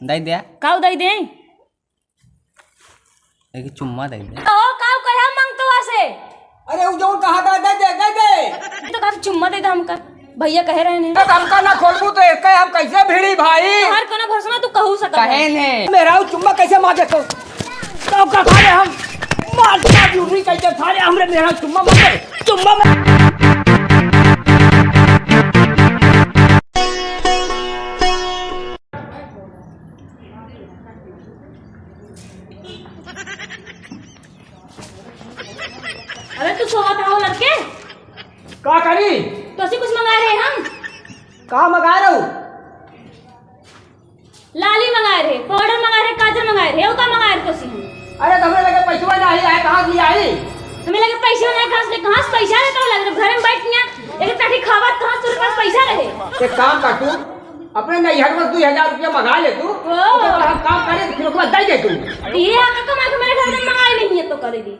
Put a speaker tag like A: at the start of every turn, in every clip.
A: दई दे
B: काऊ दई दे
A: एक चुम्मा दई दे
B: ओ काऊ कर हम मांगतो वासे।
C: अरे वो जो कहा था दे दे
B: तो कहा चुम्मा दे दे हमका भैया कह रहे ने
C: हमका ना खोलबू तो एक हम कैसे भिड़ी भाई
B: हर कोना भरोसा तू कहू सका
A: कहे ने
C: मेरा चुम्मा कैसे मार देतो तब का खाले हम मार का ड्यूटी कैसे खाले हमरे मेरा चुम्मा मार चुम्मा
B: अरे तू सोवत हो लड़के
C: का करी
B: तो ऐसी कुछ मंगा रहे हम
C: का मंगा रहे हो
B: लाली मंगा रहे पाउडर मंगा रहे काजल मंगा रहे का मंगा रहे तो सी हम
C: अरे तुम्हें लगे पैसा नहीं आए कहां से आई
B: हमें लगे पैसे नहीं कहां से पैसा लेता हो लग घर में बैठ निया एक टाटी खावा कहां तेरे पास पैसा रहे
C: एक काम कर तू अपने नैहर में 2000 रुपया मंगा ले तू हम काम करे फिर उसके बाद दे दे तू
B: ये आका कमा के मेरे घर में मंगाई नहीं है तो कर दी।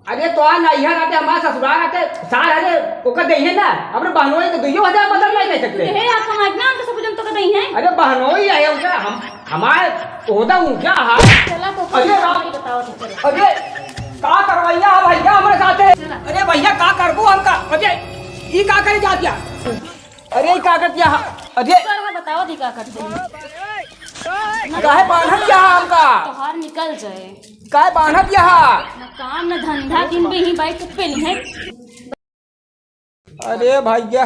C: अरे तो आ नैहर आते हमारे ससुराल आते सार अरे ओकर दही ना अपने बहनोई तो 2000 बदल नहीं सकते
B: हे आप कमा ना तो सब जन तो कदई है।
C: अरे बहनोई आए उनका हम हमारे ओदा ऊंचा है
B: चला तो
C: अरे
B: बताओ तो चला
C: अरे का करवैया भैया हमारे साथे अरे भैया का करबो हमका अरे ई का करे जातिया अरे ई का करतिया अरे
B: बताओ दी का करते
C: काहे बांधत क्या हमका
B: तोहार निकल जाए
C: काहे बांधत क्या
B: न काम न धंधा दिन पे ही बैठ पे नहीं है।
C: अरे भैया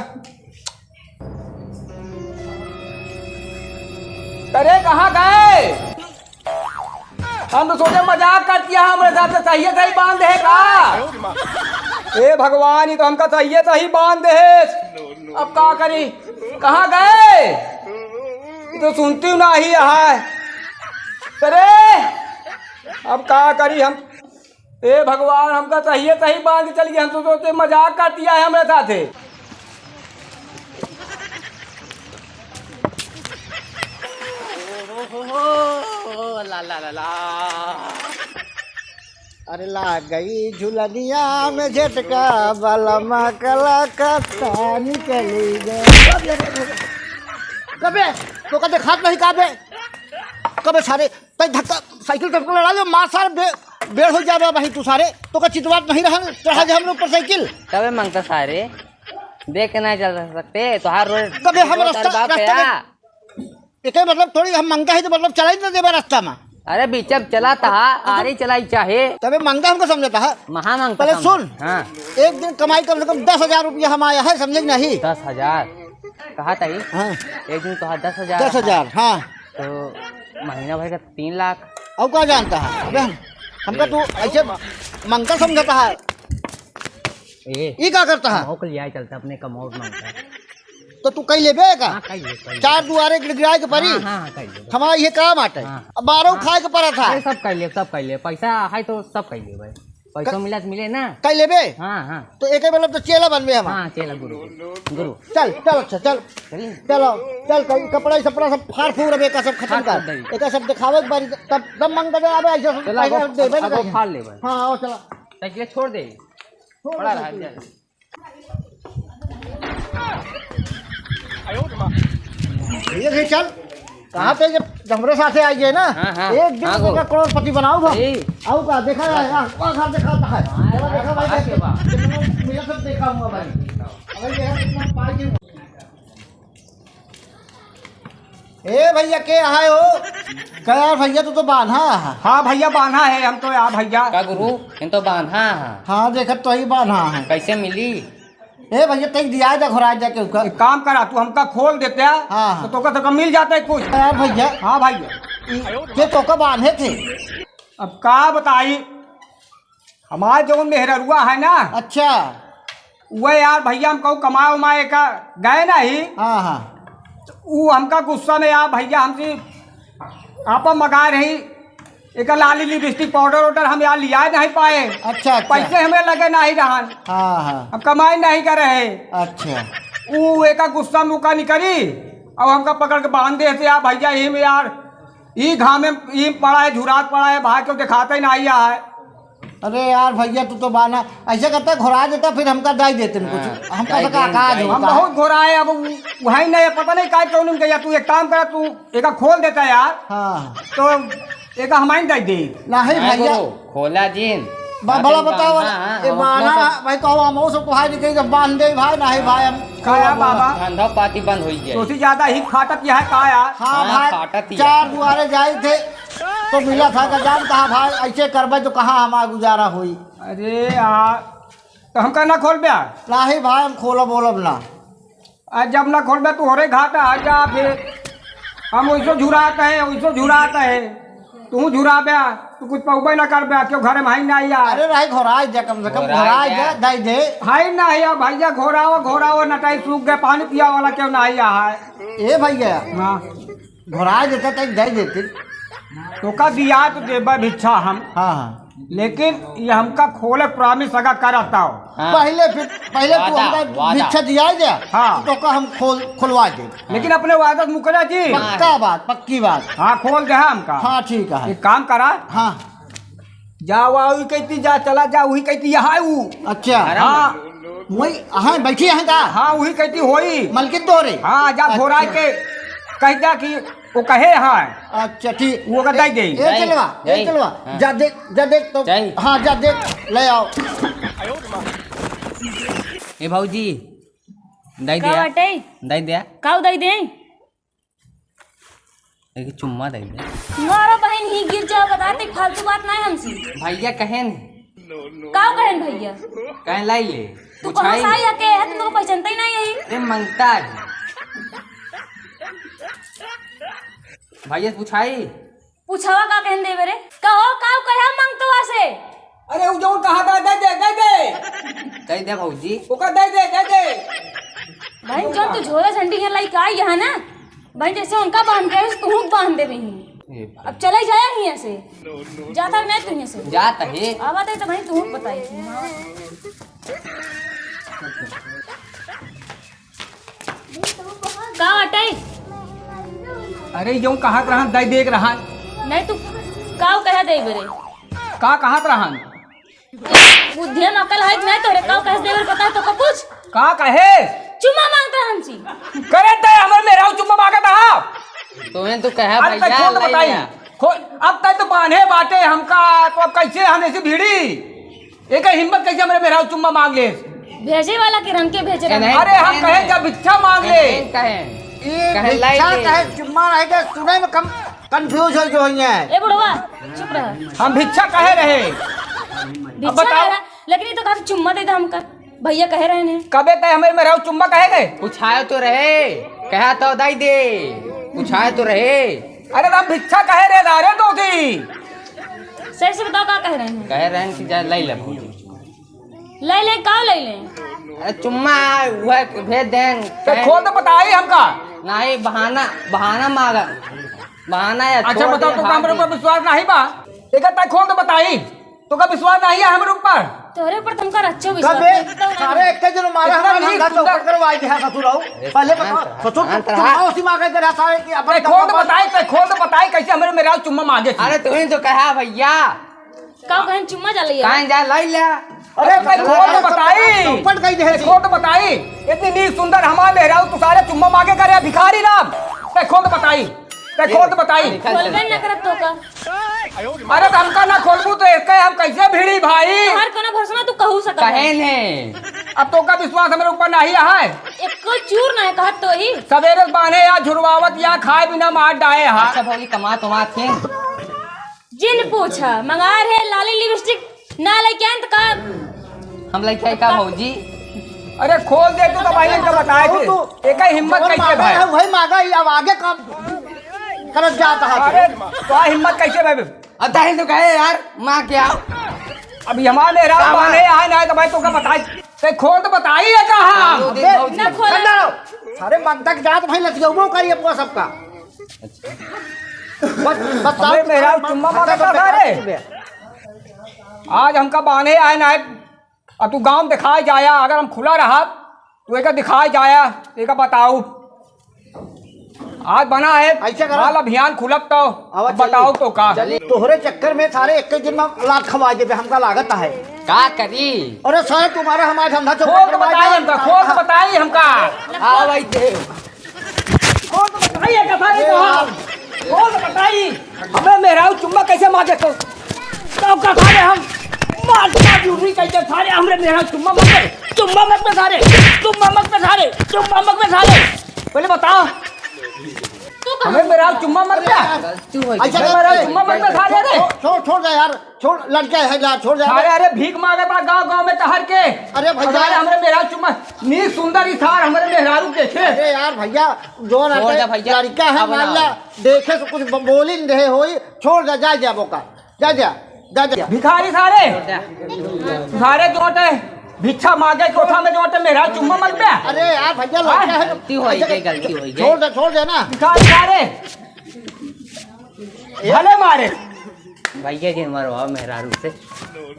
C: अरे कहाँ गए हम तो सोचे मजाक कर दिया हमारे साथ सही बांध है का ए भगवान ही तो हमका सही बांध है अब का करी कहाँ गए तो सुनती ना ही है अरे अब का करी हम ए भगवान हमका सही बांध के चल गया हम तो सोचे मजाक कर दिया है हमारे साथ
A: ला ला ला ला
D: अरे ला गई झुलनिया में झटका बलमा कला का निकली गए कबे तो कदे खात नहीं काबे कबे सारे तय धक्का साइकिल टक्कर लड़ा ले मार सारे बेड़ हो जावे भाई तू सारे तो का चितवात नहीं रहन चढ़ा दे हम लोग पर साइकिल
A: तबे मांगता सारे देख के नहीं चल सकते तो हर रोज
D: कबे हम रास्ता इतने मतलब थोड़ी हम मंगा है तो मतलब चला ही ना देवा रास्ता में
A: अरे बीचब चला था आरी चलाई चाहे
D: तबे मंगा हमको समझता है
A: महा मांगता
D: पहले सुन
A: हाँ
D: एक दिन कमाई कम से कम 10,000 रुपया हम आया है समझे नहीं
A: 10,000 कहा था
D: हाँ
A: एक दिन तो 10,000
D: 10,000 हाँ
A: तो महीना भर का 3 लाख
D: और क्या जानता है अबे हमका तू ऐसे मंगल समझता है ये क्या करता है
A: मौक लिया चलता अपने कमौट मांगता है
D: तो तू कहीं ले का
A: हाँ कहिए
D: चार दुआरे गिड़गिड़ाए के परी
A: हाँ कहिए
D: हमारा ये काम आता है
A: हाँ।
D: अब 12 खाए के पड़ा था
A: सब कर ले पैसा है तो सब कर ले भाई पैसा मिला तो मिले ना
D: कहीं लेबे
A: हाँ हाँ
D: तो एक मतलब तो चेला बनबे हम
A: हाँ चला गुरु गुरु
D: चल चल अच्छा चल
A: चलिए
D: चलो चल कहीं कपड़ा सपड़ा सब फाड़ फूड़ अब एक सब खत्म
A: हाँ,
D: कर
A: कर देंगे।
D: एक सब दिखावे के बारी तब मंग दे आबे ऐसे
A: चला
D: पैसा देबे ना
A: अब
D: कहीं।
A: फाड़ ले भाई
D: हां आओ चलो
A: साइकिल छोड़ दे पड़ा रहा है
D: ये से चल कहाँ पे जब हमरे साथे आई है ना
A: हाँ, हाँ।
D: एक दिन
A: हाँ,
D: में का करोड़पति बनाओ भाई
A: ए।
D: आओ का देखा है वहाँ घर देखा था है देखा भाई
A: हाँ,
D: देखा मिला सब देखा हुआ भाई अभी देखा कितना पाई की ए भैया के आए हो क्या यार भैया तो बांधा है
C: हाँ भैया बांधा है हम तो यार भैया
A: का गुरु इन तो बांधा है
D: हाँ देखा तो ही बांधा है
A: कैसे मिली
D: ए भैया तक दिया था घुरा जाके ऊपर
C: एक काम करा तू हमका खोल देते हैं
D: हाँ।
C: तो का मिल जाता है कुछ
D: यार भैया
C: हाँ भैया
D: ये तो का बांधे थे
C: अब का बताई हमारे जो मेहरुआ है ना
D: अच्छा
C: वह यार भैया हम कहूँ कमाए उमाए का गए ना ही
D: हाँ हाँ
C: वो हमका गुस्सा में यार भैया हमसे आप मंगा रही एक लाली लिपस्टिक पाउडर वाउडर हम यार लिया नहीं पाए
D: अच्छा
C: पैसे हमें लगे नहीं रहा
D: हाँ हाँ
C: हम कमाई नहीं कर रहे
D: अच्छा
C: वो एक गुस्सा मुका निकली और हमका पकड़ के बांध दे थे यार भैया यही में यार ये घाम में ये पड़ा है झुरात पड़ा है भाई को दिखाते ही नहीं है
D: अरे यार भैया तू तो बाना ऐसे करता घुरा देता फिर हमका दाई देते कुछ हमका
A: दाई
D: तो
A: देन,
D: काज
A: दाई।
C: हम
D: होता है।
C: बहुत घोराए अब वही नहीं पता नहीं काय क्यों नहीं गया। तू एक काम कर, तू एक खोल देता यार
D: हाँ
C: तो एक हमारी दे दे।
D: नहीं भैया
A: खोला जीन
D: भला बताओ
A: हाँ,
D: ये
A: हम
D: बाना
A: अपने
D: भाई कहो हम सब भाई निकल जब बांध दे भाई नहीं भाई हम
C: काया बाबा
A: धंधा पाती बंद हो गया
C: तो ज्यादा ही फाटक यह है का यार।
D: हाँ
A: हाँ,
D: भाई
A: फाटत ही है।
D: चार दुआरे जाए थे तो मिला था का जान कहा भाई ऐसे करबे तो कहाँ हमारा गुजारा हुई।
C: अरे यार तो हम कहना खोल बया
D: नहीं भाई हम खोलब बोलब ना।
C: आज जब ना खोल बया तू हो रहे घाटा आ जा फिर हम वैसे झुराते हैं वैसे झुराते हैं तू झुरा बया तू कुछ पौबे ना कर बया क्यों घर में हाई नहीं यार।
D: अरे नहीं घोराए दे कम से कम
A: घोराए
D: घोराए
A: दे।
D: दे दाई दे।
C: हाई ना है भैया घोराओ नटाई सूख गए पानी पिया वाला क्यों ना है।
D: ए भैया
C: हाँ
D: घोराए देते तो दे देते।
C: तो का दिया तो देबा भिक्षा हम
D: हाँ हाँ
C: लेकिन ये हमका खोले प्रॉमिस अगर करता हो।
A: हाँ।
D: पहले तू
A: वादा,
D: हमका
A: वादा।
D: भिक्षा दिया दे
C: हाँ।
D: तो का हम खुलवा दे।
C: लेकिन अपने वादत मुकरा जी।
D: पक्का बात पक्की बात।
C: हाँ खोल दे हमका।
D: हाँ ठीक है
C: एक काम करा
D: हाँ
C: जा वही कहती जा चला जा वही कहती यहाँ ऊ।
D: अच्छा
C: हाँ
D: वही हाँ बैठी हैं का
C: हाँ वही कहती होई।
D: मलकित दोरे
C: हाँ जा घोड़ा के कह जा कि वो कहे हाँ
D: अच्छा ठीक
C: वो का दे दे।
D: ए चलवा
A: जाई।
D: हाँ। जा देख तो
A: जाई।
D: हाँ जा देख ले आओ।
A: ए भाऊजी दई
B: का
A: दिया
B: बाटे
A: दई दिया
B: का दई दे
A: एक चुम्मा दई दे।
B: मारा बहन ही गिर जाओ बताते फालतू बात नहीं हमसे
A: भैया कहेन
B: का कहन भैया
A: कहें लाई ले
B: तू कहाँ से आई है तुम लोग पहचानता ही नहीं यही
A: ए मंगता है भैया से पूछाई
B: पूछावा का कहन दे बेरे कहो का कहा मांगतो से
C: अरे वो जो कहा था दे
A: दई दे भाऊजी
C: वो का दे
B: भाई जब तू झोला झंडी है लाई का यहाँ ना भाई जैसे उनका बांध के आए, तू बांध दे रही अब चला ही जाया यहाँ से जाता नहीं तू यहाँ से
A: जाता है
B: अब आते तो भाई तू बताई का हटाई
C: अरे जो कहा रहा दे देख रहा
B: नहीं तू का कह दे बेरे
C: का कहत रहा
B: बुद्धि नकल है नहीं तोरे का कह दे बेरे पता है तो का पूछ
C: का कहे
B: चुम्मा मांगता है हमसे
C: करे ते हमर मेरा चुम्मा मांगत हा।
A: तुम्हें तो कहा
C: अब तक
A: भैया
C: खोल
A: लाई
C: बताई
A: लिया।
C: अब तक तो बांधे बाटे हमका तो अब कैसे हम ऐसी भीड़ी एक हिम्मत कैसे हमारे मेरा चुम्मा मांग ले।
B: भेजे वाला के रंग के भेजे
A: नहीं,
C: अरे हम
A: नहीं,
C: कहे
A: नहीं।
C: जब भिक्षा मांग ले
A: कहें
D: ये
A: कहे लाई
D: भिक्षा
A: ले।
D: कहे चुम्मा रहे के सुने में कम कंफ्यूज हो जो है।
B: ए बुढ़वा चुप रह
C: हम भिक्षा कहे रहे
B: भिक्षा
C: बताओ।
B: कह रहा, लेकिन ये तो कहा चुम्मा दे दे हमका भैया कह रहे हैं
C: कबे तय हमें मेरा चुम्मा कहे गए।
A: पूछाए तो रहे कहा तो दाई दे पूछाए तो रहे
C: अरे हम भिक्षा कहे रहे दारे तो थी
B: सही से बताओ का कह रहे हैं
A: कह रहे हैं कि जा लाई ले भाऊजी
B: ले ले का ले ले
A: अरे चुम्मा वह भेज दें
C: तो खोल तो बताई हमका।
A: नहीं बहाना बहाना मांगा बहाना या
C: अच्छा
A: छोड़
C: बताओ
A: दे,
C: तो
A: भाग
C: हमारे
A: दे।
C: ऊपर विश्वास नहीं बा एक तय खोल तो बताई तो का विश्वास नहीं है हमारे ऊपर।
B: तोरे पर तुमका अच्छा विश्वास
D: कबे
B: नहीं तो
D: सारे एक जन मारा
C: इतना
D: हम
C: नहीं
D: धंधा
C: सुंदर।
D: चौपट करवाई दे ससुर आओ पहले बताओ ससुर
A: अंत रहा।
D: चुम्मा उसी मांगे दे रहा सारे कि
C: तय खोल तो बताई तय खोल तो बताई कैसे हमारे मेरा चुम्मा मांगे थी।
A: अरे तुम्हें तो कहा भैया
B: का कहन चुम्मा जा लिया
A: कहाँ जा लाई ले
C: अरे तय खोल तो बताई
D: चौपट गई दे
C: खोल तो बताई इतनी नीक सुंदर हमारे मेहराऊ तू सारे चुम्मा मांगे करे भिखारी नाम तय खोल तो बताई तय खोल तो बताई।
B: खोलबे न करत तो का
C: अरे तो हमका ना खोलबू तो एक हम कैसे भिड़ी भाई।
B: हर कोना भरोसा तू कहू सकत
A: कहे ने
C: अब तो का विश्वास हमारे ऊपर नहीं है।
B: एक चूर ना कहत तो ही
C: सवेरे बांधे या झुरवावत या खाए बिना मार डाए हा।
A: अच्छा भौजी कमा तुमा थे
B: जिन पूछा मंगार है लाली लिपस्टिक ना लेके अंत का
A: हम लाई क्या का भौजी
C: अरे खोल दे तो भाई इनका बताए थे एक ही हिम्मत कैसे भाई।
D: वही मांगा ही अब आगे कब करत जाता है।
C: अरे तो हिम्मत कैसे भाई
A: अब दाही तो कहे यार माँ क्या
C: अभी हमारे मेहरारू बांधे आए ना तो भाई तो का बताई ते खोल तो बताई है कहा।
B: ना खोला
D: सारे मंगता के जात भाई लतियौ करिए पूरा सबका
C: हमारे मेहरारू चुम्मा मांगा था रे आज हमका बांधे आए ना अब तू गांव दिखाए जाया अगर हम खुला रहा तो एक दिखाए जाया एक बताऊ आज बना है
D: ऐसा करो।
C: माल अभियान खुलक तो
D: आवाज
C: बताओ तो का
D: तोहरे चक्कर में सारे एक दिन में लात खवा देबे हमका लागत है।
A: का करी
D: अरे सारे तुम्हारा हमारा धंधा
C: खोल तो बताइए हमका, खोल तो बताइए हमका।
A: हाँ भाई दे
C: खोल तो बताइए का सारे को, खोल तो बताइए हमें मेहरारू चुम्मा कैसे मांगे तो का सारे हम मार ड्यूटी कैसे सारे हमरे मेहरारू चुम्मा मांगे, चुम्मा मत पे सारे, चुम्मा मत पे सारे, चुम्मा मत पे सारे, पहले बताओ हमें मेहरारू चुम्मा मत पे
A: गलती हो
D: अच्छा
A: गई
C: मेहरारू चुम्मा मत पे सारे रे।
D: छोड़ दे यार, छोड़ लड़के है यार, छोड़ दे।
C: सारे अरे भीख मांगे पड़ा गांव-गांव में टहर के।
D: अरे भैया।
C: सारे हमरे मेहरारू चुम्मा नी सुंदर ही थार हमरे मेहरारू देखे।
D: अरे यार भैया जो
A: छोड़ दे भैया,
D: लड़का है
A: अब ना।
D: मान ला देखे तो कुछ बोल ही नहीं रहे होई, छोड़ दे जा बोका जा जा जा जा।
C: भिखारी सारे सारे जोटे भिक्षा मांगे कोठा में जोटे मेरा चुम्मा मत पे।
D: अरे यार भैया लड़का है
A: गलती हो गई, गलती हो गई।
D: छोड़ दे ना।
C: भिखारी सारे भले मारे
A: भैया जी मरवा मेहरारू से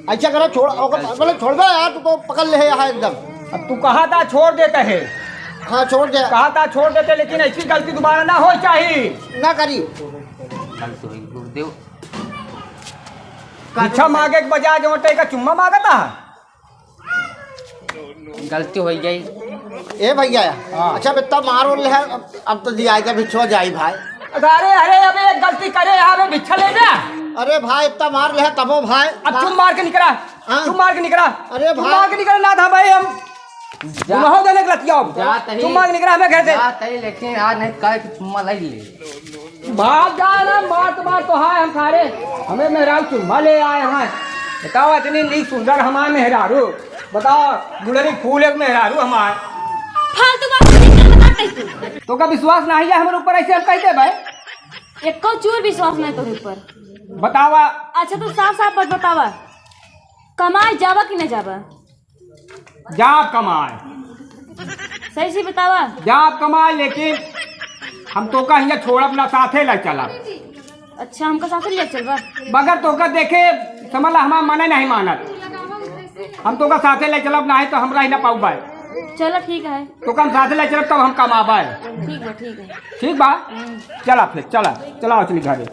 D: अच्छा करो छोड़ बोले छोड़ दो यार, तू तो पकड़ ले यहाँ एकदम।
C: अब तू कहा था छोड़ देते है,
D: हाँ छोड़ दे,
C: कहा था छोड़ देते लेकिन ऐसी गलती दोबारा ना हो चाहिए।
D: ना करी।
A: गलती हुई गुरुदेव
C: भिक्षा मांगे के बजाय जोटे का चुम्मा मांगा था।
A: गलती हो गई।
D: ए भैया अच्छा बेटा मारो ले अब तो दिया भिछो जाई भाई।
C: अरे अरे अबे एक गलती करे यहाँ पे भिक्षा ले जा।
D: अरे भाई इतना मार ले तबो भाई।
C: अब तुम मार के निकला,
D: हाँ।
C: तुम मार के निकला।
D: अरे
C: तुम
D: भाई।
C: मार के निकला ना था भाई, हम गुनाहों देने के लतिया तुम मार के निकला हमें घर से।
A: बात है लेकिन आज नहीं कल की चुम्मा ले ले
C: भाग जा ना, मार तो है हम सारे हमें मेहरारू चुम्मा ले आए हैं। बताओ इतनी नी सुंदर हमारे मेहरारू, बताओ गुड़री फूल एक मेहरारू हमारे
B: फालतू बात नहीं बता कैसे
C: तो का विश्वास नहीं है हमारे ऊपर ऐसे हम कहते भाई।
B: एक को चूर विश्वास नहीं तोरे ऊपर।
C: बतावा
B: अच्छा तू साफ साफ बात बतावा, कमाए जावा कि न जावा?
C: जाप कमाए,
B: सही से बतावा।
C: जाप कमाए लेकिन हम तो का यहाँ छोड़ अपना साथे लग चला।
B: अच्छा हमका साथ ले चलवा।
C: बगैर तो का देखे समझ ला हमारा मने नहीं मानत, हम तो का साथे ले चलब नहीं तो हमरा ही ना पाऊ बाय।
B: चलो ठीक है,
C: तो हम साथे ले चलब तब हम कमाबाए।
B: ठीक है ठीक है।
C: ठीक बा चला फिर चला चला चली घरे।